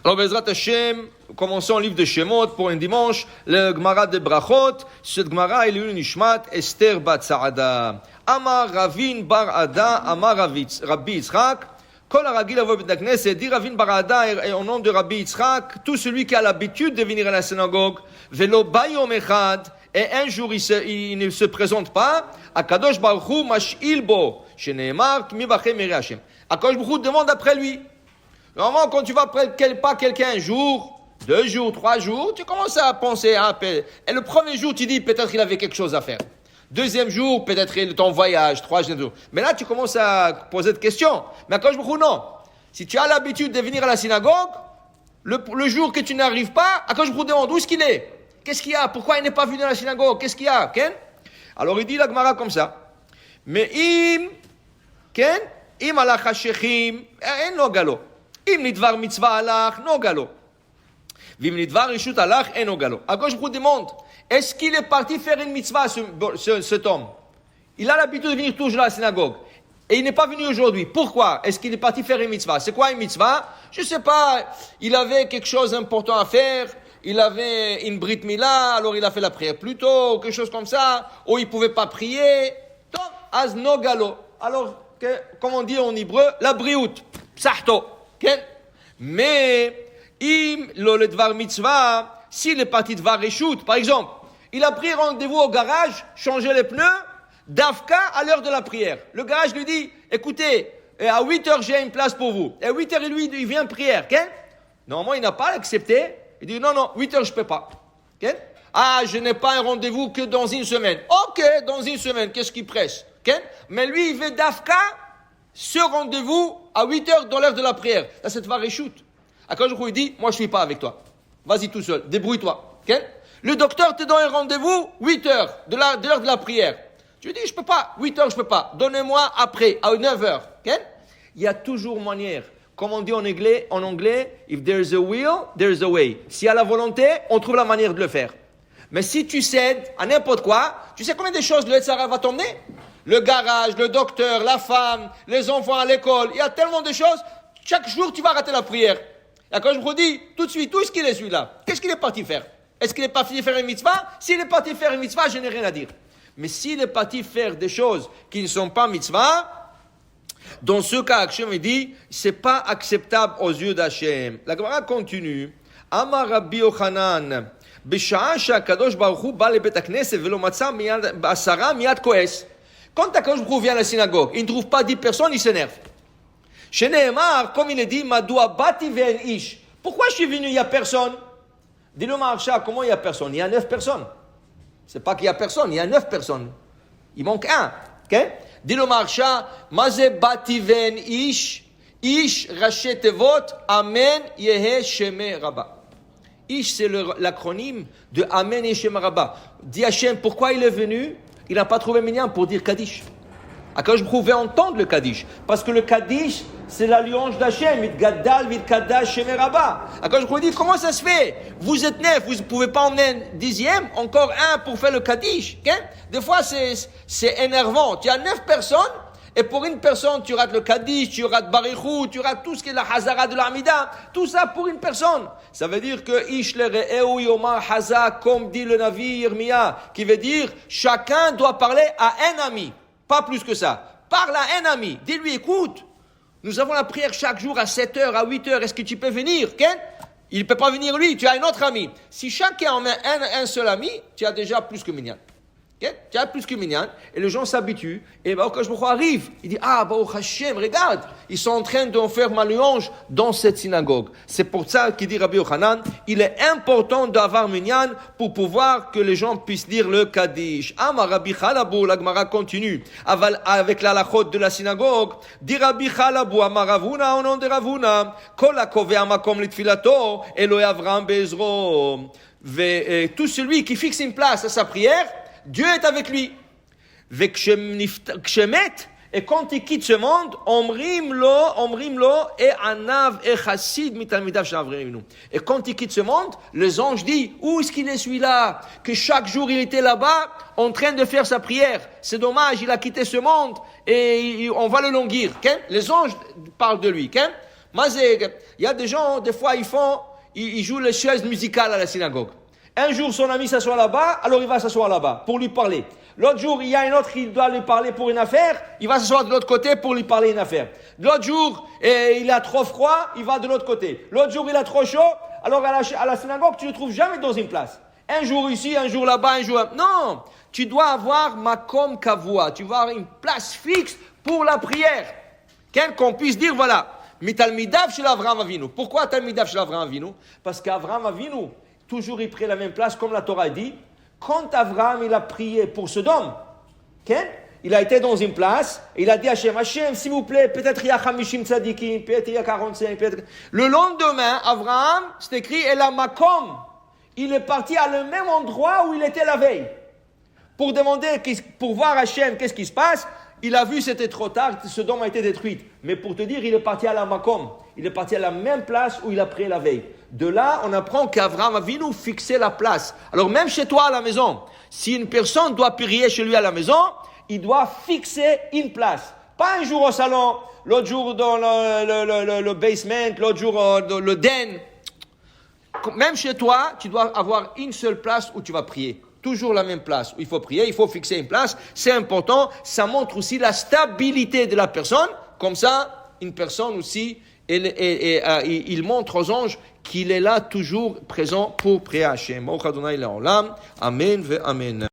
Alors, Bezrat Hashem, commençons le livre de Shemot pour un dimanche, le Gemara de Brachot. Cette Gemara, il est une Nishmat, Esther Bat Saada. Amar Ravin Bar Ada, Amar Rabbi Yitzchak. Kol Aragil Avo Bet Knesset, dit Ravin Bar Ada, au nom de Rabbi Yitzchak, tout celui qui a l'habitude de venir à la synagogue, Velo Bayom Echad, et un jour il ne se présente pas, Akadosh Baruch Hu Mash'il Bo, Sheneemar, Kmi Bachem Ere Hashem. Akadosh Baruch Hu demande après lui. Normalement, quand tu vas pas quelqu'un un jour, 2 jours, 3 jours, tu commences à penser, et le premier jour, tu dis peut-être qu'il avait quelque chose à faire. Deuxième jour, peut-être il est en voyage, 3e jour. Mais là, tu commences à poser des questions. Mais quand je me dis non, si tu as l'habitude de venir à la synagogue, le jour que tu n'arrives pas, quand je me demande où est-ce qu'il est? Qu'est-ce qu'il y a? Pourquoi il n'est pas venu à la synagogue? Qu'est-ce qu'il y a? Ken? Alors il dit la Gemara comme ça. Mais im alach hashechim, en lo galo. Im nidvar mitzvah alach, no galo. Vim nidvar rishut alach, en no galo. Alors je me demande, est-ce qu'il est parti faire une mitzvah, cet homme? Il a l'habitude de venir toujours à la synagogue. Et il n'est pas venu aujourd'hui. Pourquoi? Est-ce qu'il est parti faire une mitzvah? C'est quoi une mitzvah? Je ne sais pas. Il avait quelque chose d'important à faire. Il avait une brit mila, alors il a fait la prière plus tôt, quelque chose comme ça. Ou il ne pouvait pas prier. Donc, az no galo. Alors, comme on dit en hébreu, la briout. Psahto. Mais, im lo le dvar mitzvah, s'il est parti de Vareshut, par exemple, il a pris rendez-vous au garage, changé les pneus, d'Afka à l'heure de la prière. Le garage lui dit, écoutez, à 8h j'ai une place pour vous. Et à 8h, lui, il vient prière. Normalement, il n'a pas accepté. Il dit, non, 8h je ne peux pas. Je n'ai pas un rendez-vous que dans une semaine. Ok, dans une semaine, qu'est-ce qui presse? Mais lui, il veut d'Afka, ce rendez-vous à 8h dans l'heure de la prière. Là, c'est Vareshut. Quand je lui dis, moi je ne suis pas avec toi. Vas-y tout seul, débrouille-toi. Le docteur te donne un rendez-vous 8h de l'heure de la prière. Tu lui dis, je ne peux pas, 8h je ne peux pas. Donnez-moi après, à 9h. Il y a toujours manière. Comme on dit en anglais, if there's a will, there's a way. S'il y a la volonté, on trouve la manière de le faire. Mais si tu cèdes à n'importe quoi, tu sais combien de choses le Yetzirah va t'emmener? Le garage, le docteur, la femme, les enfants à l'école. Il y a tellement de choses. Chaque jour, tu vas rater la prière. Et quand je vous dis, tout de suite, où est-ce qu'il est celui-là? Qu'est-ce qu'il est parti faire? Est-ce qu'il est parti faire une mitzvah? S'il est parti faire une mitzvah, je n'ai rien à dire. Mais s'il est parti faire des choses qui ne sont pas mitzvah, dans ce cas, Hachem me dit, c'est pas acceptable aux yeux d'Hachem. La Gemara continue. Amar Rabbi Yochanan, B'sha'a she'akadosh baruch hu ba lebet hakneset velo matza asara miyad koes. Quand Hakadosh Baruch Hu vient à la synagogue, il ne trouve pas 10 personnes, il s'énerve. Chez Nehemar, comme il est dit, Madoua bati ve'en ish. Pourquoi je suis venu, il n'y a personne? Dis-le Maharsha, comment il n'y a personne? Il y a 9 personnes. C'est pas qu'il y a personne, il y a 9 personnes. Il manque un. Dis-le Maharsha, Maze bati ve'en ish, ish rachet tevot, amen yehe sheme rabba. Ish, c'est l'acronyme de amen yehe sheme rabba. Dis Hachem, pourquoi il est venu? Il n'a pas trouvé minyan pour dire Kaddish. Quand je pouvais entendre le Kaddish, parce que le Kaddish, c'est la louange d'Hachem, mit gaddal, mit kaddash, sheme rabba. Quand je pouvais dire, comment ça se fait? Vous êtes 9, vous ne pouvez pas emmener un 10e, encore un pour faire le Kaddish. Des fois, c'est énervant. Tu as 9 personnes, et pour une personne, tu rates le Kaddish, tu rates Barichou, tu rates tout ce qui est la Hazara de l'Amida, tout ça pour une personne. Ça veut dire que Ish le re'eu yomar haza, comme dit le Navi Yirmiya, qui veut dire chacun doit parler à un ami, pas plus que ça. Parle à un ami, dis-lui écoute, nous avons la prière chaque jour à 7h, à 8h, est-ce que tu peux venir? Il ne peut pas venir lui, tu as un autre ami. Si chacun en met un seul ami, tu as déjà plus que minyan. Tu as plus que minyan, et les gens s'habituent, et quand je me arrive, il dit, Baruch Hashem, regarde, ils sont en train de faire ma louange dans cette synagogue. C'est pour ça qu'il dit Rabbi Yochanan, il est important d'avoir minyan pour pouvoir que les gens puissent dire le Kaddish. Amar Rabbi Chalabou, la Gemara continue, avec la halachot de la synagogue, dit Rabbi Chalabou, Amar Ravuna, au nom de Ravuna, Kol hakove amakom litfilato, Eloi Avram Bezro, tout celui qui fixe une place à sa prière, Dieu est avec lui. Et quand il quitte ce monde, omrim lo et anav et chassid mitalmidav shavreinu. Et quand il quitte ce monde, les anges disent, où est-ce qu'il est celui-là? Que chaque jour il était là-bas, en train de faire sa prière. C'est dommage, il a quitté ce monde, et on va le languir. Les anges parlent de lui. Il y a des gens, des fois, ils jouent les chaises musicales à la synagogue. Un jour, son ami s'assoit là-bas, alors il va s'asseoir là-bas pour lui parler. L'autre jour, il y a un autre qui doit lui parler pour une affaire, il va s'asseoir de l'autre côté pour lui parler une affaire. L'autre jour, il a trop froid, il va de l'autre côté. L'autre jour, il a trop chaud, alors à la synagogue, tu ne le trouves jamais dans une place. Un jour ici, un jour là-bas, un jour là. Non, tu dois avoir makom kavua, tu dois avoir une place fixe pour la prière. Qu'on puisse dire, voilà, mitalmidav shel Avraham Avinu. Pourquoi talmidav shel Avraham Avinu? Parce qu'Avraham Avinu, toujours il prie la même place, comme la Torah dit. Quand Avraham il a prié pour Sodome, il a été dans une place, et il a dit à Hachem, s'il vous plaît, peut-être il y a 50 tzadikim, peut-être il y a 45, peut-être. Le lendemain, Avraham, c'est écrit, et la makom, il est parti à le même endroit où il était la veille. Pour demander, pour voir Hachem, qu'est-ce qui se passe. Il a vu, c'était trop tard, Sodome a été détruite. Mais pour te dire, il est parti à la makom. Il est parti à la même place où il a prié la veille. De là, on apprend qu'Avraham Avinu fixait la place. Alors même chez toi à la maison, si une personne doit prier chez lui à la maison, il doit fixer une place. Pas un jour au salon, l'autre jour dans le basement, l'autre jour dans le den. Même chez toi, tu dois avoir une seule place où tu vas prier. Toujours la même place où il faut prier, il faut fixer une place. C'est important, ça montre aussi la stabilité de la personne. Comme ça, une personne aussi, il montre aux anges qu'il est là toujours présent pour prier à Hachem. Amen ve amen.